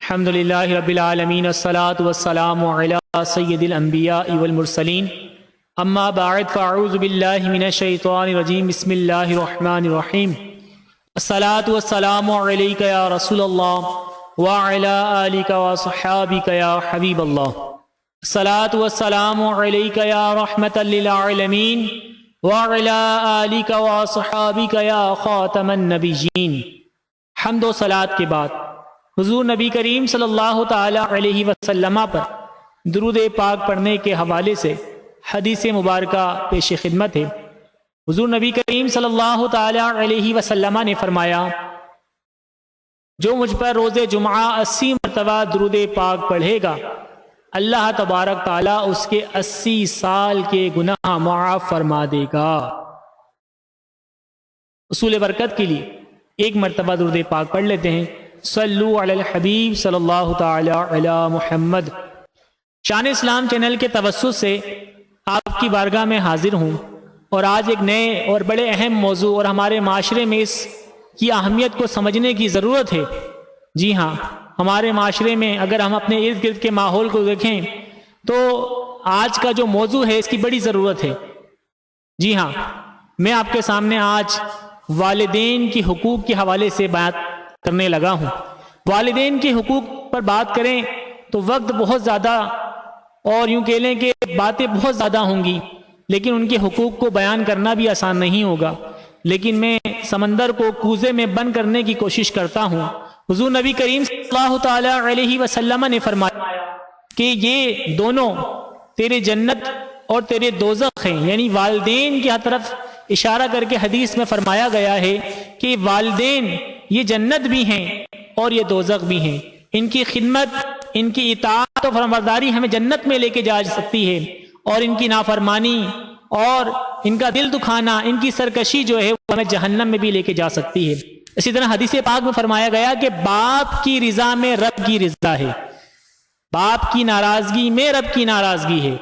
الحمدللہ رب العالمین الصلاة والسلام علی سید الانبیاء والمرسلین اما بعد فاعوذ باللہ من الشیطان الرجیم بسم اللہ الرحمن الرحیم الصلاة والسلام علیک یا رسول اللہ وعلی آلک وصحابک یا حبیب اللہ الصلاة والسلام علیک یا رحمتا للعالمین وعلی آلک وصحابک یا خاتم النبیین۔ حمد و صلاۃ کے بعد حضور نبی کریم صلی اللہ تعالی علیہ وسلم پر درود پاک پڑھنے کے حوالے سے حدیث مبارکہ پیش خدمت ہے۔ حضور نبی کریم صلی اللہ تعالی علیہ وسلم نے فرمایا، جو مجھ پر روز جمعہ 80 مرتبہ درود پاک پڑھے گا، اللہ تبارک تعالی اس کے 80 سال کے گناہ معاف فرما دے گا۔ اصول برکت کے لیے ایک مرتبہ درود پاک پڑھ لیتے ہیں۔ صلو علی الحبیب صلی اللہ تعالی علی محمد۔ شان اسلام چینل کے توسط سے آپ کی بارگاہ میں حاضر ہوں، اور آج ایک نئے اور بڑے اہم موضوع اور ہمارے معاشرے میں اس کی اہمیت کو سمجھنے کی ضرورت ہے۔ جی ہاں، ہمارے معاشرے میں اگر ہم اپنے ارد گرد کے ماحول کو دیکھیں تو آج کا جو موضوع ہے اس کی بڑی ضرورت ہے۔ جی ہاں، میں آپ کے سامنے آج والدین کی حقوق کے حوالے سے بات کرنے لگا ہوں۔ والدین کے حقوق پر بات کریں تو وقت بہت زیادہ اور یوں کہہ لیں کہ باتیں بہت زیادہ ہوں گی، لیکن ان کے حقوق کو بیان کرنا بھی آسان نہیں ہوگا، لیکن میں سمندر کو کوزے میں بند کرنے کی کوشش کرتا ہوں۔ حضور نبی کریم صلی اللہ تعالی علیہ وسلم نے فرمایا کہ یہ دونوں تیرے جنت اور تیرے دوزخ ہیں، یعنی والدین کی طرف اشارہ کر کے حدیث میں فرمایا گیا ہے کہ والدین یہ جنت بھی ہیں اور یہ دوزخ بھی ہیں۔ ان کی خدمت، ان کی اطاعت و فرمانبرداری ہمیں جنت میں لے کے جا سکتی ہے، اور ان کی نافرمانی اور ان کا دل دکھانا، ان کی سرکشی جو ہے وہ ہمیں جہنم میں بھی لے کے جا سکتی ہے۔ اسی طرح حدیث پاک میں فرمایا گیا کہ باپ کی رضا میں رب کی رضا ہے، باپ کی ناراضگی میں رب کی ناراضگی ہے،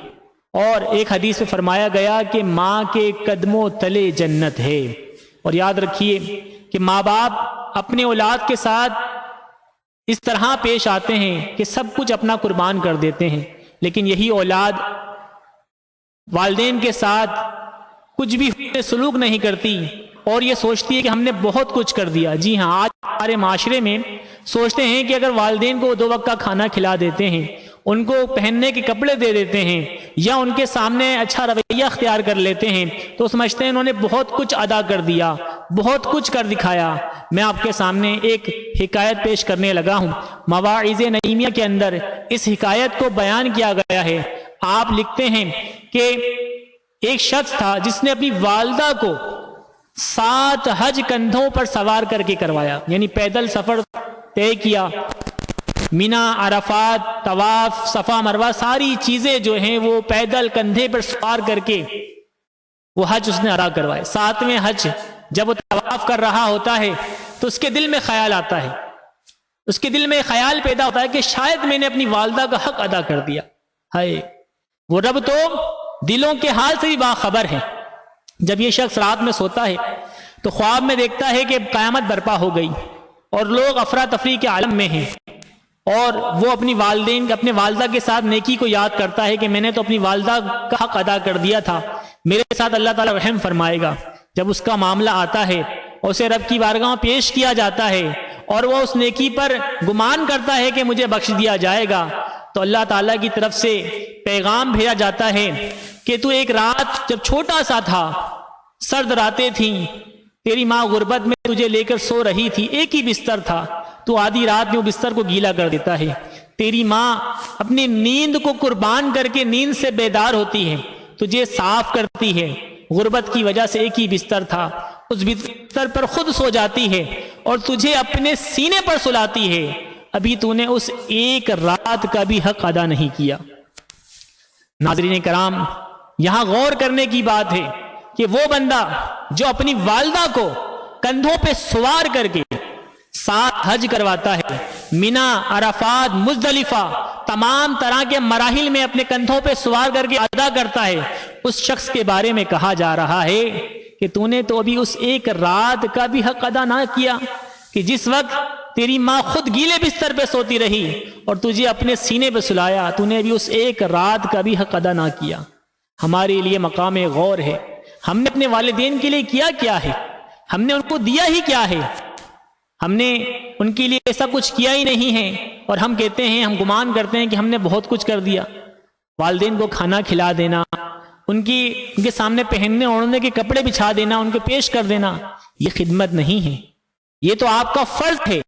اور ایک حدیث میں فرمایا گیا کہ ماں کے قدموں تلے جنت ہے۔ اور یاد رکھیے کہ ماں باپ اپنے اولاد کے ساتھ اس طرح پیش آتے ہیں کہ سب کچھ اپنا قربان کر دیتے ہیں، لیکن یہی اولاد والدین کے ساتھ کچھ بھی سلوک نہیں کرتی اور یہ سوچتی ہے کہ ہم نے بہت کچھ کر دیا۔ جی ہاں، آج ہمارے معاشرے میں سوچتے ہیں کہ اگر والدین کو 2 وقت کا کھانا کھلا دیتے ہیں، ان کو پہننے کے کپڑے دے دیتے ہیں، یا ان کے سامنے اچھا رویہ اختیار کر لیتے ہیں، تو سمجھتے ہیں انہوں نے بہت کچھ ادا کر دیا، بہت کچھ کر دکھایا۔ میں آپ کے سامنے ایک حکایت پیش کرنے لگا ہوں۔ مواعظ نعیمیہ کے اندر اس حکایت کو بیان کیا گیا ہے۔ آپ لکھتے ہیں کہ ایک شخص تھا جس نے اپنی والدہ کو 7 حج کندھوں پر سوار کر کے کروایا، یعنی پیدل سفر طے کیا۔ مینا، عرفات، طواف، صفا مروہ، ساری چیزیں جو ہیں وہ پیدل کندھے پر سوار کر کے وہ حج اس نے ادا کروائے۔ 7ویں حج جب وہ طواف کر رہا ہوتا ہے تو اس کے دل میں خیال آتا ہے، اس کے دل میں خیال پیدا ہوتا ہے کہ شاید میں نے اپنی والدہ کا حق ادا کر دیا۔ ہائے، وہ رب تو دلوں کے حال سے بھی باخبر ہے۔ جب یہ شخص رات میں سوتا ہے تو خواب میں دیکھتا ہے کہ قیامت برپا ہو گئی اور لوگ افراتفری کے عالم میں ہیں، اور وہ اپنی والدہ کے ساتھ نیکی کو یاد کرتا ہے کہ میں نے تو اپنی والدہ کا حق ادا کر دیا تھا، میرے ساتھ اللہ تعالیٰ رحم فرمائے گا۔ جب اس کا معاملہ آتا ہے اور اسے رب کی بارگاہ میں پیش کیا جاتا ہے اور وہ اس نیکی پر گمان کرتا ہے کہ مجھے بخش دیا جائے گا، تو اللہ تعالیٰ کی طرف سے پیغام بھیجا جاتا ہے کہ تو ایک رات جب چھوٹا سا تھا، سرد راتیں تھیں، تیری ماں غربت میں تجھے لے کر سو رہی تھی، ایک ہی بستر تھا، تو آدھی رات میں وہ بستر کو گیلا کر دیتا ہے۔ تیری ماں اپنی نیند کو قربان کر کے نیند سے بیدار ہوتی ہے، تجھے صاف کرتی ہے، غربت کی وجہ سے ایک ہی بستر تھا، اس بستر پر خود سو جاتی ہے اور تجھے اپنے سینے پر سلاتی ہے، ابھی تو نے اس ایک رات کا بھی حق ادا نہیں کیا۔ ناظرین کرام، یہاں غور کرنے کی بات ہے کہ وہ بندہ جو اپنی والدہ کو کندھوں پہ سوار کر کے 7 حج کرواتا ہے، مینا، عرفات، مزدلفہ، تمام طرح کے مراحل میں اپنے کندھوں پہ سوار کر کے ادا کرتا ہے، اس شخص کے بارے میں کہا جا رہا ہے کہ تو نے تو ابھی اس ایک رات کا بھی حق ادا نہ کیا، کہ جس وقت تیری ماں خود گیلے بستر پہ سوتی رہی اور تجھے اپنے سینے پہ سلایا، تو نے بھی اس ایک رات کا بھی حق ادا نہ کیا۔ ہمارے لیے مقام غور ہے، ہم نے اپنے والدین کے لیے کیا ہے؟ ہم نے ان کو دیا ہی کیا ہے؟ ہم نے ان کے لیے ایسا کچھ کیا ہی نہیں ہے، اور ہم کہتے ہیں، ہم گمان کرتے ہیں کہ ہم نے بہت کچھ کر دیا۔ والدین کو کھانا کھلا دینا، ان کے سامنے پہننے اوڑھنے کے کپڑے بچھا دینا، ان کو پیش کر دینا، یہ خدمت نہیں ہے، یہ تو آپ کا فرض ہے،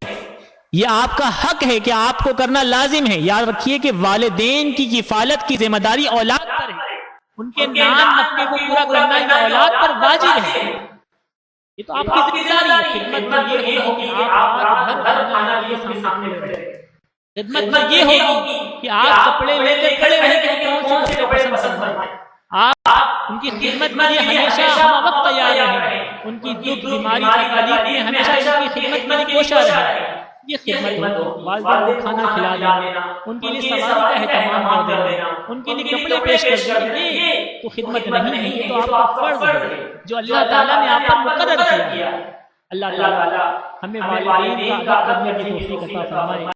یہ آپ کا حق ہے کہ آپ کو کرنا لازم ہے۔ یاد رکھیے کہ والدین کی کفالت کی ذمہ داری اولاد پر ہے، ان کے نام نفقے کو پورا کرنا یہ اولاد پر واجب ہے، یہ تو آپ کی ذمہ داری ہے۔ خدمت میں یہ ہوگی کہ آپ رات بھر کھانا لیے سامنے بیٹھے، خدمت میں یہ ہوگی کہ آپ کپڑے لے کے کھڑے رہیں کہ کون سے کپڑے پسند ہیں، آپ ان کی خدمت میں یہ ہمیشہ ہم وقت تیار رہیں، ان کی دکھ بیماری تکلیف میں ہمیشہ ان کی خدمت میں کوشاں رہیں، یہ خدمت ہوگی۔ والدین کو کھانا کھلا دینا، ان کے لیے سواری کا اہتمام کر دینا، ان کے لیے کپڑے پیش کر دینا، یہ تو خدمت نہیں ہے، یہ تو آپ کا فرض ہے جو اللہ تعالیٰ نے آپ پر مقرر کیا ہے۔ اللہ تعالیٰ ہمیں والدین کا ادب کرنے کی توفیق عطا فرمائے۔